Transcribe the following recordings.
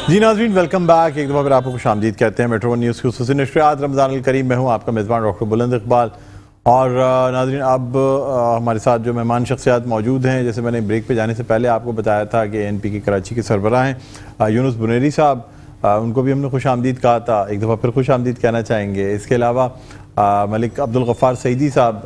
جی ناظرین welcome back, ایک دفعہ پھر آپ کو خوش آمدید کہتے ہیں میٹرو ون نیوز کی خصوصی نشریات رمضان الکریم میں ہوں آپ کا میزبان ڈاکٹر بلند اقبال۔ اور ناظرین اب ہمارے ساتھ جو مہمان شخصیات موجود ہیں، جیسے میں نے بریک پہ جانے سے پہلے آپ کو بتایا تھا کہ این پی کے کراچی کے سربراہ ہیں یونس بنیری صاحب، ان کو بھی ہم نے خوش آمدید کہا تھا، ایک دفعہ پھر خوش آمدید کہنا چاہیں گے۔ اس کے علاوہ ملک عبدالغفار سعیدی صاحب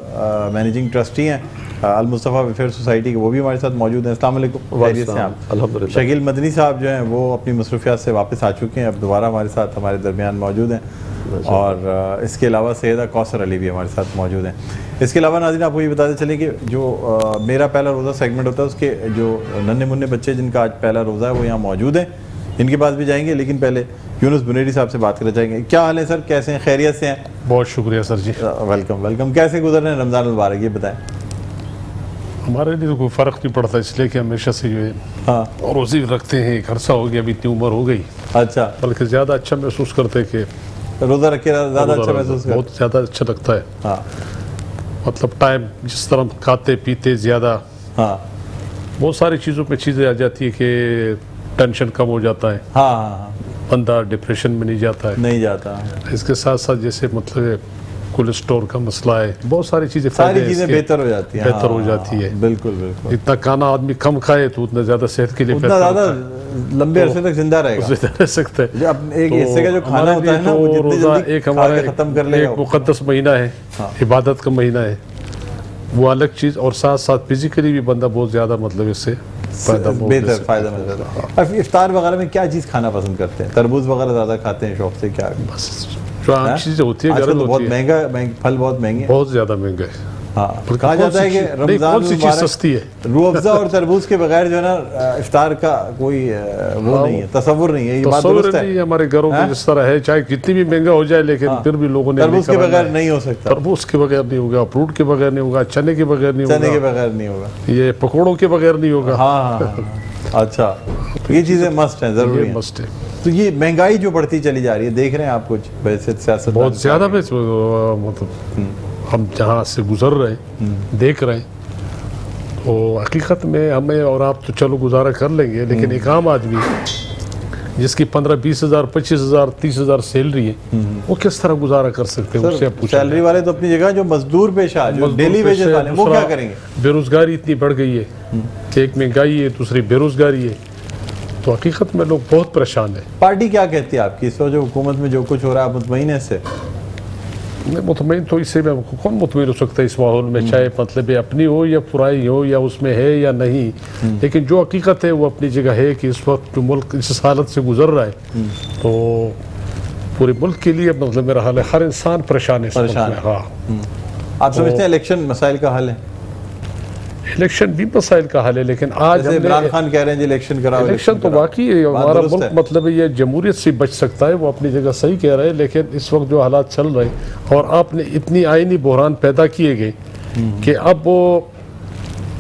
مینیجنگ ٹرسٹی ہیں المصطفیٰ ویلفیئر سوسائٹی کے، وہ بھی ہمارے ساتھ موجود ہیں۔ السلام علیکم، خیریت سے آپ؟ الحمدللہ۔ شکیل مدنی صاحب جو ہیں وہ اپنی مصروفیات سے واپس آ چکے ہیں، اب دوبارہ ہمارے ساتھ ہمارے درمیان موجود ہیں، اور اس کے علاوہ سیدہ کوثر علی بھی ہمارے ساتھ موجود ہیں۔ اس کے علاوہ ناظرین آپ کو یہ بتاتے چلیں کہ جو میرا پہلا روزہ سیگمنٹ ہوتا ہے، اس کے جو ننھے منھے بچے جن کا آج پہلا روزہ ہے وہ یہاں موجود ہیں، ان کے پاس بھی جائیں گے، لیکن پہلے یونس بنیری صاحب سے بات کرنا چاہیں گے۔ کیا حال ہے سر، کیسے ہیں، خیریت سے ہیں؟ بہت شکریہ سر جی، ویلکم۔ کیسے گزر رہے ہیں رمضان المبارک، یہ بتائیں۔ ہمارے لیے تو کوئی فرق نہیں پڑتا، اس لیے کہ ہمیشہ سے جو ہے روزی رکھتے ہیں، ایک عرصہ ہو گیا، ابھی اتنی عمر ہو گئی، اچھا، بلکہ زیادہ اچھا محسوس کرتے کہ روزہ رکھ کے زیادہ اچھا محسوس کرتے، بہت زیادہ اچھا لگتا ہے۔ ہاں، مطلب ٹائم جس طرح کھاتے پیتے زیادہ، ہاں بہت ساری چیزوں پہ چیزیں آ جاتی ہے کہ ٹینشن کم ہو جاتا ہے، ہاں بندہ ڈپریشن میں نہیں جاتا ہے۔ نہیں جاتا، اس کے ساتھ ساتھ جیسے مطلب کولیسٹرول کا مسئلہ ہے، بہت ساری چیزیں بہتر ہو جاتی ہیں، بہتر ہو جاتی ہے۔ بالکل بالکل، جتنا کھانا آدمی کم کھائے تو اتنا زیادہ صحت کے لیے اتنا زیادہ لمبے عرصے تک زندہ رہے گا، زندہ رہ سکتا ہے۔ جو ایک حصے کا جو کھانا ہوتا ہے نا، وہ جتنی جلدی ایک ہمارا ختم کر لے گا، ایک مقدس مہینہ ہے، عبادت کا مہینہ ہے، وہ الگ چیز، اور ساتھ ساتھ فزیکلی بھی بندہ بہت زیادہ مطلب اس سے بہتر فائدہ مل جاتا ہے۔ اب افطار وغیرہ میں کیا چیز کھانا پسند کرتے ہیں؟ تربوز وغیرہ زیادہ کھاتے ہیں شوق سے؟ کیا بس جو عام چیزیں ہوتی ہیں، آج کل تو بہت مہنگا، پھل بہت مہنگے ہیں، بہت زیادہ مہنگا ہے۔ ہاں، کہا جاتا ہے کہ رمضان کون سی چیز سستی ہے؟ روح افزا اور تربوز کے بغیر جو ہے نا افطار کا کوئی وہ نہیں ہے، تصور نہیں ہے، یہ بات درست ہے؟ ہمارے گھروں میں جس طرح ہے، چاہے کتنی بھی مہنگا ہو جائے، لیکن پھر بھی لوگوں نے تربوز کے بغیر نہیں ہو سکتا، تربوز کے بغیر نہیں ہوگا، فروٹ کے بغیر نہیں ہوگا، چنے کے بغیر نہیں ہوگا، چنے کے بغیر نہیں ہوگا، یہ پکوڑوں کے بغیر نہیں ہوگا۔ ہاں، اچھا، یہ چیزیں مسٹ ہیں، ضروری ہیں، مسٹ ہے۔ تو یہ مہنگائی جو بڑھتی چلی جا رہی ہے، دیکھ رہے ہیں آپ کچھ ویسے سیاست بہت زیادہ، مطلب ہم جہاں سے گزر رہے ہیں، دیکھ رہے ہیں، تو حقیقت میں ہمیں اور آپ تو چلو گزارا کر لیں گے، لیکن ایک عام آدمی جس کی 15-20 ہزار 25 ہزار 30 ہزار سیلری ہے، وہ کس طرح گزارا کر سکتے ہیں؟ اس سے پوچھا، سیلری والے تو اپنی جگہ، جو مزدور پیشہ، جو ڈیلی ویجز والے، وہ کیا کریں گے؟ بے روزگاری اتنی بڑھ گئی ہے کہ ایک مہنگائی ہے، دوسری بے روزگاری ہے، تو حقیقت میں لوگ بہت پریشان ہیں۔ پارٹی کیا کہتی ہے آپ کی اس وقت جو حکومت میں جو کچھ ہو رہا ہے، آپ مطمئن ہیں اس سے؟ مطمئن تو اس سے میں کون مطمئن ہو سکتا ہے اس ماحول میں، چاہے مطلب اپنی ہو یا پرائی ہو یا اس میں ہے یا نہیں، لیکن جو حقیقت ہے وہ اپنی جگہ ہے کہ اس وقت جو ملک اس حالت سے گزر رہا ہے، تو پورے ملک کے لیے مطلب میرا حال ہے، ہر انسان پریشان ہے اس وقت میں۔ ہاں، آپ سمجھتے ہیں الیکشن مسائل کا حل ہے؟ الیکشن بھی مسائل کا حل ہے، لیکن آج عمران خان کہہ رہے ہیں جی الیکشن کراؤ، الیکشن تو واقعی ہمارا ملک مطلب یہ جمہوریت سے بچ سکتا ہے، وہ اپنی جگہ صحیح کہہ رہے ہیں، لیکن اس وقت جو حالات چل رہے ہیں، اور آپ نے اتنی آئینی بحران پیدا کیے گئے کہ اب وہ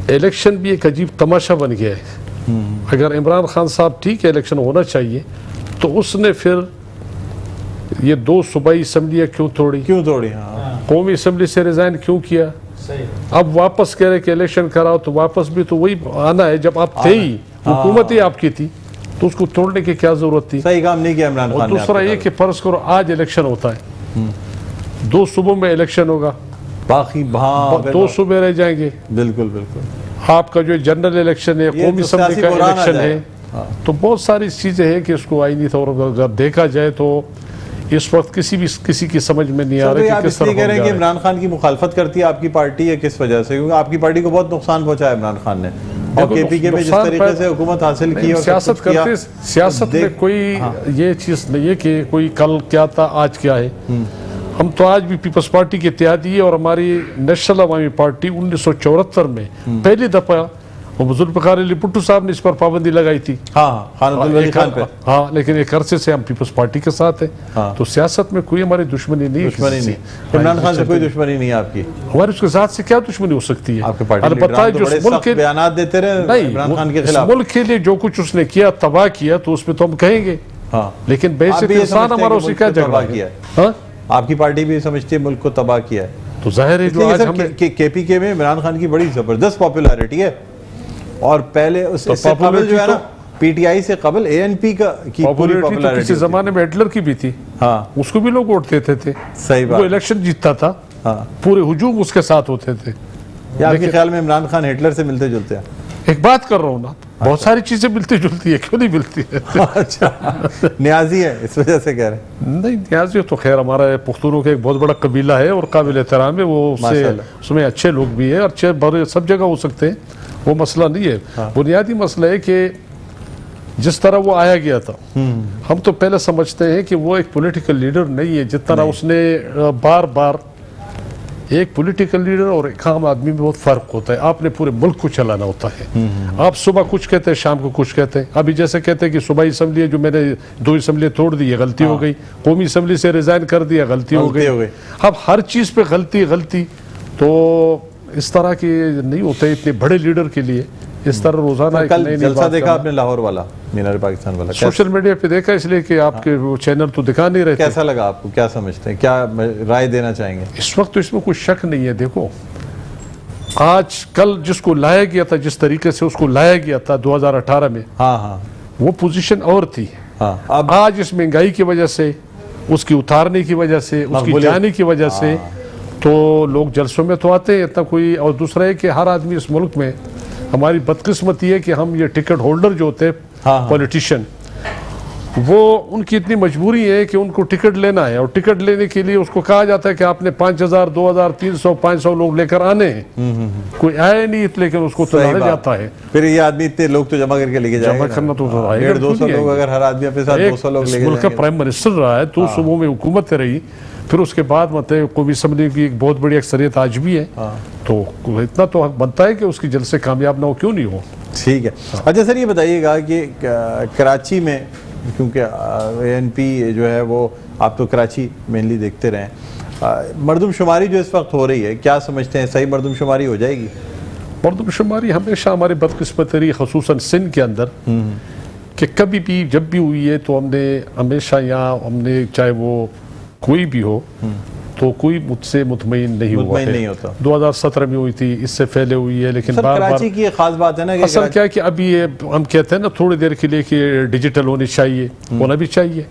الیکشن بھی ایک عجیب تماشا بن گیا ہے۔ اگر عمران خان صاحب ٹھیک ہے الیکشن ہونا چاہیے، تو اس نے پھر یہ 2 صوبائی اسمبلیاں کیوں توڑی؟ قومی اسمبلی سے ریزائن کیوں کیا؟ اب واپس کہہ رہے کہ الیکشن کراؤ، تو واپس بھی تو وہی آنا ہے، جب آپ تھے ہی، حکومت ہی آپ کی تھی، تو اس کو توڑنے کی کیا ضرورت تھی؟ صحیح کام نہیں کیا عمران خان نے۔ اور دوسرا یہ کہ فرض کرو آج الیکشن ہوتا ہے، 2 صوبوں میں الیکشن ہوگا، باقی 2 صوبے رہ جائیں گے، بالکل بالکل، آپ کا جو جنرل الیکشن ہے، قومی اسمبلی کا الیکشن ہے، تو بہت ساری چیزیں ہیں کہ اس کو آئینی طور پر اگر دیکھا جائے تو اس وقت کسی کی سمجھ میں نہیں آ رہا کہ کس طرح کہہ رہے ہیں کہ عمران خان کی مخالفت کرتی ہے آپ کی پارٹی، ہے کس وجہ سے؟ کیونکہ آپ کی پارٹی کو بہت نقصان پہنچایا عمران خان نے، اور کے پی کے میں جس طریقے سے حکومت حاصل کی اور سیاست کرتے، سیاست میں کوئی یہ چیز نہیں ہے کہ کوئی کل کیا تھا آج کیا ہے۔ ہم تو آج بھی پیپلز پارٹی کے اتحادی، اور ہماری نیشنل عوامی پارٹی 1974 میں پہلی دفعہ وہ ذوالفقار علی بھٹو صاحب نے اس پر پابندی لگائی تھی، ہاں، لیکن ایک عرصے سے ہم پیپلز پارٹی کے ساتھ ہیں، تو سیاست میں کوئی ہماری دشمنی نہیں ہے۔ عمران خان سے کوئی دشمنی نہیں ہے آپ کی؟ ہماری اس کے ذات سے کیا دشمنی ہو سکتی ہے؟ البتہ جو ملک کے بیانات دیتے رہے عمران خان کے خلاف، ملک کے لیے جو کچھ اس نے کیا، تباہ کیا، تو اس پہ تو ہم کہیں گے، لیکن بیسک انسان ہمارا اسی کا جھگڑا ہے۔ آپ کی پارٹی بھی سمجھتی ہے ملک کو تباہ کیا ہے؟ تو ظاہر ہے جو آج ہمیں کے پی کے میں عمران خان کی بڑی زبردست پاپولیرٹی ہے، اور پہلے اس سے قبل جو ہے نا پی ٹی آئی سے قبل اے این پی کی پوری پاپولیرٹی تو پاپولیرٹی کسی زمانے میں ہٹلر کی بھی تھی، ہاں اس کو بھی لوگ ووٹ دیتے تھے، صحیح وہ بات. الیکشن جیتتا تھا، ہاں پورے ہجوم اس کے ساتھ ہوتے تھے. یا آپ کے خیال میں عمران خان ہٹلر سے ملتے جلتے ہیں؟ ایک بات کر رہا ہوں نا، بہت ساری چیزیں ملتی جلتی ہے، کیوں نہیں ملتی ہے؟ اچھا نیازی ہے اس وجہ سے کہہ رہے ہیں. نہیں نیازی تو خیر ہمارا پختونوں کا ایک بہت بڑا قبیلہ ہے اور قابل احترام ہے، وہ اس میں اچھے لوگ بھی ہیں، اچھے بڑے سب جگہ ہو سکتے ہیں، وہ مسئلہ نہیں ہے. بنیادی مسئلہ ہے کہ جس طرح وہ آیا گیا تھا، ہم تو پہلے سمجھتے ہیں کہ وہ ایک پولیٹیکل لیڈر نہیں ہے. جس طرح اس نے بار بار، ایک پولیٹیکل لیڈر اور ایک عام آدمی میں بہت فرق ہوتا ہے. آپ نے پورے ملک کو چلانا ہوتا ہے، آپ صبح کچھ کہتے ہیں شام کو کچھ کہتے ہیں. ابھی جیسے کہتے ہیں کہ صوبائی اسمبلی ہے جو میں نے 2 اسمبلی توڑ دی ہے، غلطی ہو گئی. قومی اسمبلی سے ریزائن کر دیا، غلطی ہو گئی. اب ہر چیز پہ غلطی تو اس طرح کی نہیں ہوتے اتنے بڑے لیڈر کے لیے. اس طرح روزانہ کل جلسہ دیکھا آپ نے لاہور والا، مینار پاکستان والا، سوشل میڈیا پہ دیکھا، اس لیے کہ آپ کے وہ چینل تو دکھا نہیں رہے. کیسا لگا آپ کو؟ کیا سمجھتے ہیں؟ کیا رائے دینا چاہیں گے؟ اس وقت تو اس میں کوئی شک نہیں ہے. دیکھو آج کل جس کو لایا گیا تھا، جس طریقے سے اس کو لایا گیا تھا 2018 میں، ہاں وہ پوزیشن اور تھی. اب آج اس مہنگائی کی وجہ سے، اس کی اتارنے کی وجہ سے، اس کی جانے کی وجہ سے تو لوگ جلسوں میں تو آتے ہیں اتنا کوئی. اور دوسرا ہے کہ ہر آدمی اس ملک میں، ہماری بدقسمتی ہے کہ ہم یہ ٹکٹ ہولڈر جو ہوتے ہیں پولیٹیشین، وہ ان کی اتنی مجبوری ہے کہ ان کو ٹکٹ لینا ہے، اور ٹکٹ لینے کے لیے اس کو کہا جاتا ہے کہ آپ نے 5000 2000 300 500 لوگ لے کر آنے ہیں. کوئی آئے نہیں لیکن اس کو تو لایا جاتا ہے. پھر یہ آدمی اتنے لوگ تو جمع کر کے لے کے جائے گا. جمع کرنا تو 150 لوگ اگر ہر آدمی اپنے ساتھ 200 لوگ لے کے ملک کا پرائم منسٹر رہا ہے، تو صوبوں میں حکومت رہی، پھر اس کے بعد مطلب قومی اسمبلی کی ایک بہت بڑی اکثریت آج بھی ہے، تو اتنا تو حق بنتا ہے کہ اس کی جلسے کامیاب نہ ہو، کیوں نہیں ہو. ٹھیک ہے. اچھا سر یہ بتائیے گا کہ کراچی میں، کیونکہ اے این پی جو ہے وہ آپ تو کراچی مینلی دیکھتے رہے ہیں، مردم شماری جو اس وقت ہو رہی ہے، کیا سمجھتے ہیں صحیح مردم شماری ہو جائے گی؟ مردم شماری ہمیشہ ہماری بدقسمتی رہی، خصوصاً سندھ کے اندر، کہ کبھی بھی جب بھی ہوئی ہے تو ہم نے ہمیشہ یہاں ہم نے چاہے وہ کوئی بھی ہو تو کوئی مجھ سے مطمئن نہیں ہوا ہے. 2017 میں ہوئی تھی، اس سے پہلے ہوئی ہے، لیکن بار بار کراچی کی ایک خاص بات ہے نا، اصل کیا ہے کہ ابھی یہ ہم کہتے ہیں نا تھوڑی دیر کے لیے کہ ڈیجیٹل ہونی چاہیے، ہونا بھی چاہیے،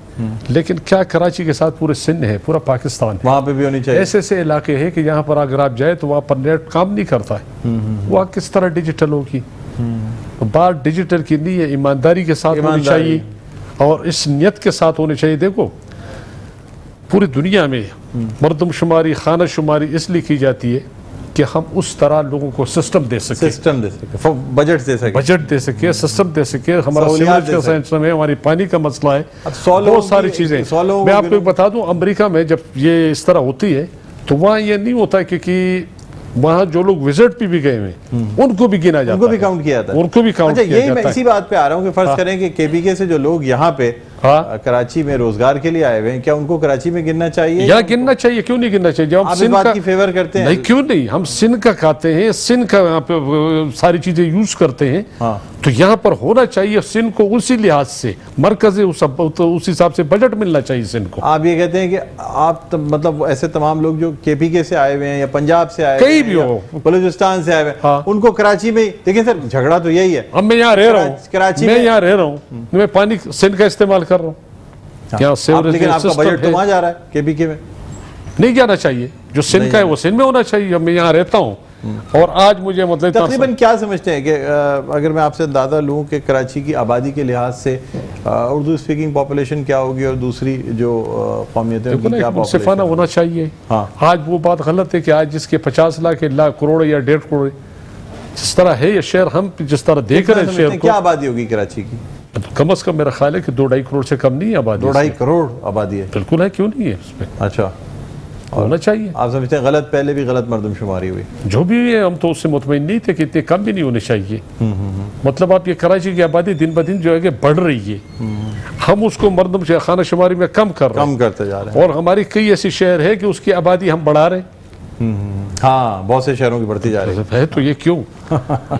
لیکن کیا کراچی کے ساتھ پورے سندھ ہے، پورا پاکستان ہے، وہاں پہ بھی ہونی چاہیے. ایسے ایسے علاقے ہیں کہ یہاں پر اگر آپ جائے تو وہاں پر نیٹ کام نہیں کرتا ہے. وہاں کس طرح ڈیجیٹل ہوگی؟ بات ڈیجیٹل کی نہیں ہے، ایمانداری کے ساتھ ہونی چاہیے اور اس نیت کے ساتھ ہونی چاہیے. دیکھو پوری دنیا میں مردم شماری، خانہ شماری اس لیے کی جاتی ہے کہ ہم اس طرح لوگوں کو سسٹم دے سکیں، بجٹ دے سکیں، سسٹم دے سکیں. ہمارا سیوریج کا سسٹم ہے، ہماری پانی کا مسئلہ ہے، بہت ساری چیزیں. میں آپ کو بتا دوں، امریکہ میں جب یہ اس طرح ہوتی ہے تو وہاں یہ نہیں ہوتا ہے، کیونکہ وہاں جو لوگ وزٹ پہ بھی گئے ہوئے ان کو بھی گنا جاتا ہے، ان کو بھی کاؤنٹ کیا جاتا ہے، ان کو بھی کاؤنٹ کیا جاتا ہے. میں اسی بات پہ آ رہا ہوں کہ فرض کریں کہ کے پی کے سے جو لوگ یہاں پہ کراچی میں روزگار کے لیے آئے ہوئے ہیں، کیا ان کو کراچی میں گننا چاہیے؟ یا گننا چاہیے، کیوں نہیں گننا چاہیے؟ آپ اس بات کی فیور کرتے ہیں؟ نہیں، کیوں نہیں، ہم سندھ کا کھاتے ہیں، سندھ کا یہاں پہ ساری چیزیں یوز کرتے ہیں، تو یہاں پر ہونا چاہیے سندھ کو اسی لحاظ سے مرکزی اس حساب سے بجٹ ملنا چاہیے سندھ کو. آپ یہ کہتے ہیں کہ آپ مطلب ایسے تمام لوگ جو کے پی کے سے آئے ہوئے ہیں یا پنجاب سے آئے کہیں بھی ہو، بلوچستان سے آئے ہوئے ہیں، ان کو کراچی میں، دیکھیں سر جھگڑا تو یہی ہے. اب میں یہاں رہ رہا ہوں، میں یہاں رہ رہا ہوں، میں پانی سندھ کا استعمال کر رہا ہوں، لیکن آپ کا بجٹ تو وہاں جا رہا ہے، کے پی کے میں نہیں جانا چاہیے. جو سندھ کا ہے وہ سندھ میں ہونا چاہیے. میں یہاں رہتا ہوں اور آج مجھے مطلب تقریباً کیا سمجھتے ہیں کہ اگر میں آپ سے اندازہ لوں کہ کراچی کی آبادی کے لحاظ سے اردو اسپیکنگ پاپولیشن کیا ہوگی اور دوسری جو قومیتیں ہیں کیا منصفانہ ہونا چاہیے. آج وہ بات غلط ہے کہ آج جس کے 50 لاکھ کروڑ یا 1.5 کروڑ جس طرح ہے یہ شہر، ہم جس طرح دیکھ رہے ہیں شہر کو، کیا آبادی ہوگی کراچی کی؟ کم از کم میرا خیال ہے کہ 2.5 کروڑ سے کم نہیں ہے آبادی. 2.5 کروڑ آبادی ہے؟ بالکل ہے، کیوں نہیں ہے اس پہ. اچھا، ہونا چاہیے. آپ سمجھتے ہیں غلط، پہلے بھی غلط مردم شماری ہوئی؟ جو بھی ہے ہم تو اس سے مطمئن نہیں تھے کہ اتنے کم بھی نہیں ہونے چاہیے. مطلب آپ یہ کراچی کی آبادی دن بدن جو ہے کہ بڑھ رہی ہے، ہم اس کو مردم خانہ شماری میں کم کر رہے ہیں، کم کرتے جا رہے ہیں، اور ہماری کئی ایسی شہر ہے کہ اس کی آبادی ہم بڑھا رہے ہیں. ہاں، بہت سے شہروں کی بڑھتی جا رہی ہے. تو یہ کیوں؟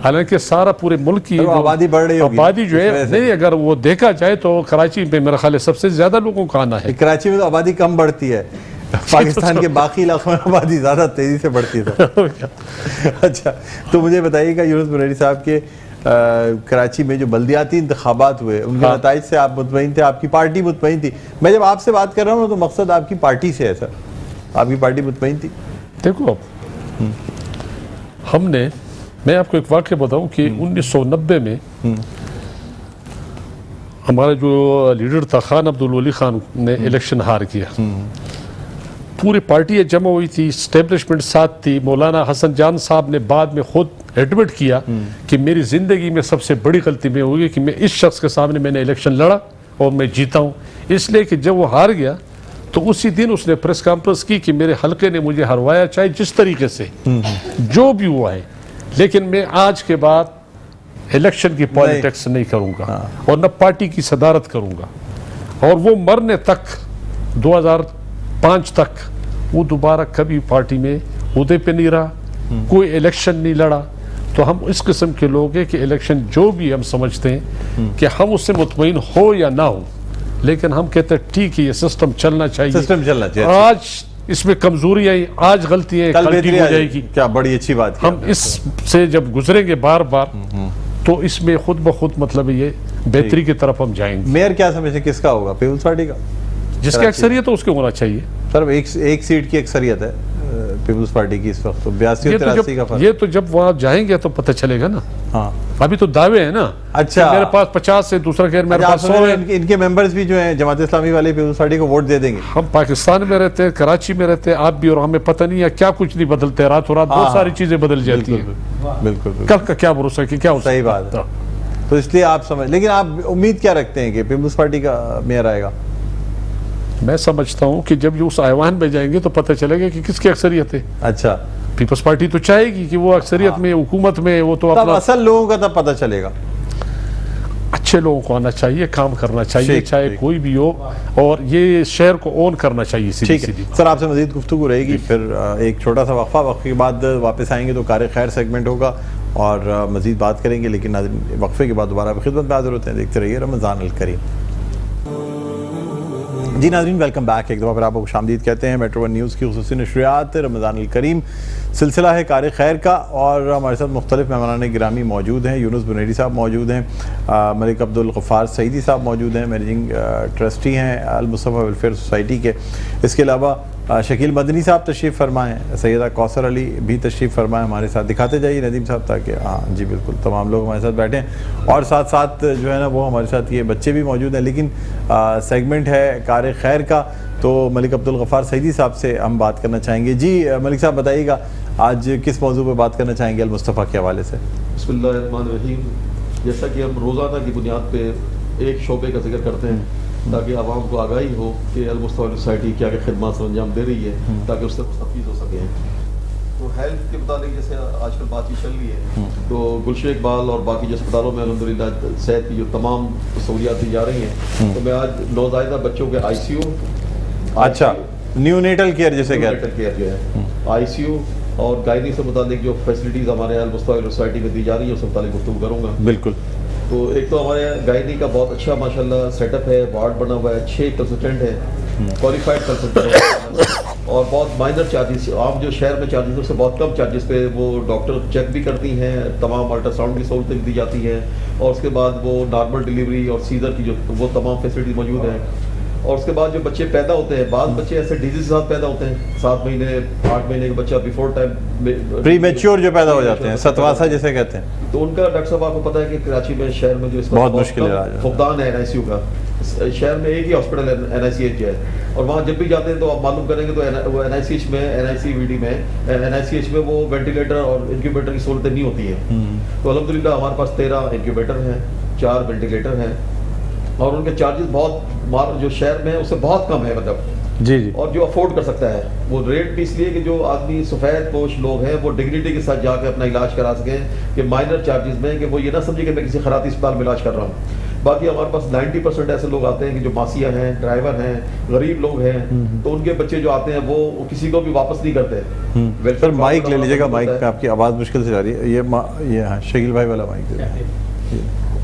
حالانکہ سارا پورے ملک کی آبادی بڑھ رہی ہوگی، آبادی جو ہے نہیں، اگر وہ دیکھا جائے تو کراچی میں میرا خیال ہے سب سے زیادہ لوگوں کا آنا ہے. کراچی میں تو آبادی کم بڑھتی ہے، پاکستان کے باقی علاقوں میں آبادی زیادہ تیزی سے بڑھتی ہے. اچھا، تو مجھے بتائیے گا یونس بریلی صاحب کہ کراچی میں جو بلدیاتی انتخابات ہوئے ان کے نتائج سے آپ مطمئن تھے, آپ کی پارٹی مطمئن تھی. میں جب آپ سے بات کر رہا ہوں تو مقصد آپ کی پارٹی سے ہے سر, آپ کی پارٹی مطمئن تھی؟ دیکھو ہم نے, میں آپ کو ایک واقعہ بتاؤں کہ 1990 میں ہمارا جو لیڈر تھا خان عبدالولی خان نے الیکشن ہار کیا. پوری پارٹی جمع ہوئی تھی, اسٹیبلشمنٹ ساتھ تھی. مولانا حسن جان صاحب نے بعد میں خود ایڈمٹ کیا کہ میری زندگی میں سب سے بڑی غلطی میں ہوئی کہ میں اس شخص کے سامنے میں نے الیکشن لڑا اور میں جیتا ہوں. اس لیے کہ جب وہ ہار گیا تو اسی دن اس نے پریس کانفرنس کی کہ میرے حلقے نے مجھے ہروایا, چاہے جس طریقے سے جو بھی ہوا ہے, لیکن میں آج کے بعد الیکشن کی پالیٹکس نہیں کروں گا اور نہ پارٹی کی صدارت کروں گا. اور وہ مرنے تک 2005 تک وہ دوبارہ کبھی پارٹی میں عہدے پہ نہیں رہا, کوئی الیکشن نہیں لڑا. تو ہم اس قسم کے لوگ ہیں کہ الیکشن جو بھی ہم سمجھتے ہیں کہ ہم اس سے مطمئن ہو یا نہ ہو, لیکن ہم کہتے ہیں ٹھیک ہے یہ سسٹم چلنا چاہیے. سسٹم چلنا چاہیے. آج اس میں کمزوری آئی, آج غلطی ہے, کل ٹھیک ہو جائے گی. کیا بڑی اچھی بات. ہم اس سے جب گزریں گے بار بار تو اس میں خود بخود مطلب یہ بہتری کی طرف ہم جائیں گے. میئر کیا سمجھتے ہیں کس کا ہوگا؟ پیپلز پارٹی کا. جس کی اکثریت ہے اس کے ہونا چاہیے. سر ایک سیٹ کی اکثریت ہے پیپلز پارٹی کی اس وقت, تو 82 اور 83 کا فرق. یہ تو جب وہاں جائیں گے تو پتہ چلے گا نا. ہاں ابھی تو دعوے ہیں نا. اچھا میرے پاس 50 ہے, دوسرا کہہ میرے پاس 100 ہے. ان کے ممبرز بھی جو ہیں جماعت اسلامی والے پیپلز پارٹی کو ووٹ دے دیں گے. ہم پاکستان میں رہتے ہیں, کراچی میں رہتے ہیں, آپ بھی, اور ہمیں پتہ نہیں ہے کیا کچھ نہیں بدلتے, راتوں رات بہت ساری چیزیں بدل جاتی ہیں. بالکل کل کا کیا بھروسہ کہ کیا ہو صحیح بات ہے. تو اس لیے آپ سمجھ, لیکن آپ امید کیا رکھتے ہیں کہ پیپلز پارٹی کا میئر آئے گا؟ میں سمجھتا ہوں کہ جب یہ اس ایوان میں جائیں گے تو پتہ چلے گا کہ کس کی اکثریت ہے. اچھا, پیپلز پارٹی تو چاہے گی کہ وہ اکثریت میں, حکومت میں, وہ تو تب اصل لوگوں کا تب پتہ چلے گا. اچھے لوگوں کو آنا چاہیے, کام کرنا چاہیے, چاہے کوئی بھی ہو, اور یہ شہر کو اون کرنا چاہیے. ٹھیک ہے سر, آپ سے مزید گفتگو رہے گی. پھر ایک چھوٹا سا وقفے کے بعد واپس آئیں گے تو کار خیر سیگمنٹ ہوگا اور مزید بات کریں گے. لیکن وقفے کے بعد دوبارہ خدمت میں حاضر ہوتے ہیں. دیکھتے رہیے رمضان الکریم. جی ناظرین, ویلکم بیک. ایک دفعہ پھر آپ کو خوش آمدید کہتے ہیں. میٹرو ون نیوز کی خصوصی نشریات رمضان الکریم سلسلہ ہے کار خیر کا, اور ہمارے ساتھ مختلف مہمانان گرامی موجود ہیں. یونس بنیری صاحب موجود ہیں, ملک عبدالغفار سعیدی صاحب موجود ہیں, مینیجنگ ٹرسٹی ہیں المصطفیٰ ویلفیئر سوسائٹی کے. اس کے علاوہ شکیل مدنی صاحب تشریف فرمائیں, سیدہ کوثر علی بھی تشریف فرمائیں ہمارے ساتھ. دکھاتے جائیے ندیم صاحب تاکہ, ہاں جی بالکل, تمام لوگ ہمارے ساتھ بیٹھے ہیں. اور ساتھ ساتھ جو ہے نا وہ ہمارے ساتھ یہ بچے بھی موجود ہیں. لیکن سیگمنٹ ہے کار خیر کا, تو ملک عبدالغفار سعیدی صاحب سے ہم بات کرنا چاہیں گے. جی ملک صاحب بتائیے گا آج کس موضوع پہ بات کرنا چاہیں گے المصطفیٰ کے حوالے سے؟ بسم اللہ الرحمن الرحیم. جیسا کہ ہم روزانہ کی بنیاد پہ ایک شعبے کا ذکر کرتے ہیں تاکہ عوام کو آگاہی ہو کہ المصطفیٰ سوسائٹی کیا کیا خدمات سر انجام دے رہی ہے تاکہ اس سے مستفید ہو سکیں. تو ہیلتھ کے متعلق جیسے آج کل بات چیت چل رہی ہے, تو گلشن اقبال اور باقی جو اسپتالوں میں الحمدللہ صحت کی جو تمام سہولیات دی جا رہی ہیں, تو میں آج نوزائیدہ بچوں کے آئی سی یو, اچھا نیونیٹل کیئر جیسے کہتے ہیں, کیئر جو ہے آئی سی یو اور گائنی سے متعلق جو فیسلٹیز ہمارے المصطفیٰ سوسائٹی میں دی جا رہی ہیں اس سے متعلق گفتگو کروں گا. بالکل. تو ایک تو ہمارے گائنی کا بہت اچھا ماشاءاللہ سیٹ اپ ہے, وارڈ بنا ہوا ہے, 6 کنسلٹنٹ ہے, کوالیفائڈ کنسلٹنٹ ہے, اور بہت مائنر چارجز, عام جو شہر میں چارجز اس سے بہت کم چارجز پہ وہ ڈاکٹر چیک بھی کرتی ہیں, تمام الٹرا ساؤنڈ کی سہولتیں دی جاتی ہیں, اور اس کے بعد وہ نارمل ڈلیوری اور سیزر کی جو وہ تمام فیسلٹیز موجود ہیں. اور اس کے بعد جو بچے پیدا ہوتے ہیں, بعض بچے ایسے ڈیزیز کے ساتھ پیدا ہوتے ہیں, 7 مہینے 8 مہینے کا بچہ بیفور ٹائم پری میچور جو پیدا ہو جاتے ہیں, ستواسا جیسے کہتے ہیں, تو ان کا ڈاکٹر صاحب آپ کو پتہ ہے کہ کراچی میں شہر میں جو اس بہت مشکل ہے, فقدان ہے NICU کا. شہر میں ایک ہی ہاسپٹل ہے NICH ہے, اور وہاں جب بھی جاتے ہیں تو آپ معلوم کریں گے تو وہ NICH میں NICVD میں NICH میں وہ وینٹیلیٹر اور انکیوبیٹر کی سہولتیں نہیں ہوتی ہیں. تو الحمدللہ ہمارے پاس 13 انکیوبیٹر ہیں, 4 وینٹیلیٹر ہیں, اور ان کے چارجز بہت جو شہر میں اس سے بہت کم ہے, مطلب جی جی, اور جو افورڈ کر سکتا ہے وہ ریٹ بھی اس لیے کہ جو آدمی سفید پوش لوگ ہیں وہ ڈگنیٹی کے ساتھ جا کے اپنا علاج کرا سکیں, کہ مائنر چارجز میں, کہ وہ یہ نہ سمجھے کہ میں کسی خیراتی اسپتال میں علاج کر رہا ہوں. باقی ہمارے پاس 90% ایسے لوگ آتے ہیں کہ جو ماسیاں ہیں, ڈرائیور ہیں, غریب لوگ ہیں, تو ان کے بچے جو آتے ہیں وہ کسی کو بھی واپس نہیں کرتے. سر مائک لے لیجیے گا, مائک پہ آپ کی آواز مشکل سے جا رہی ہے. یہ شکیل بھائی والا مائک.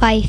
5।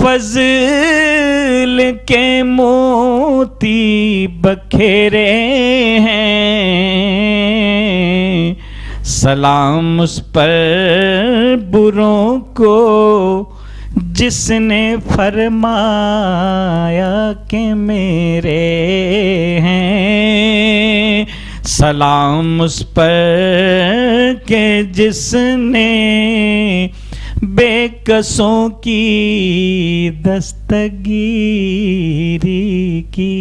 فضل کے موتی بکھیرے ہیں، سلام اس پر بروں کو جس نے فرمایا کہ میرے ہیں، سلام اس پر کہ جس نے بے کسوں کی دستگیری کی.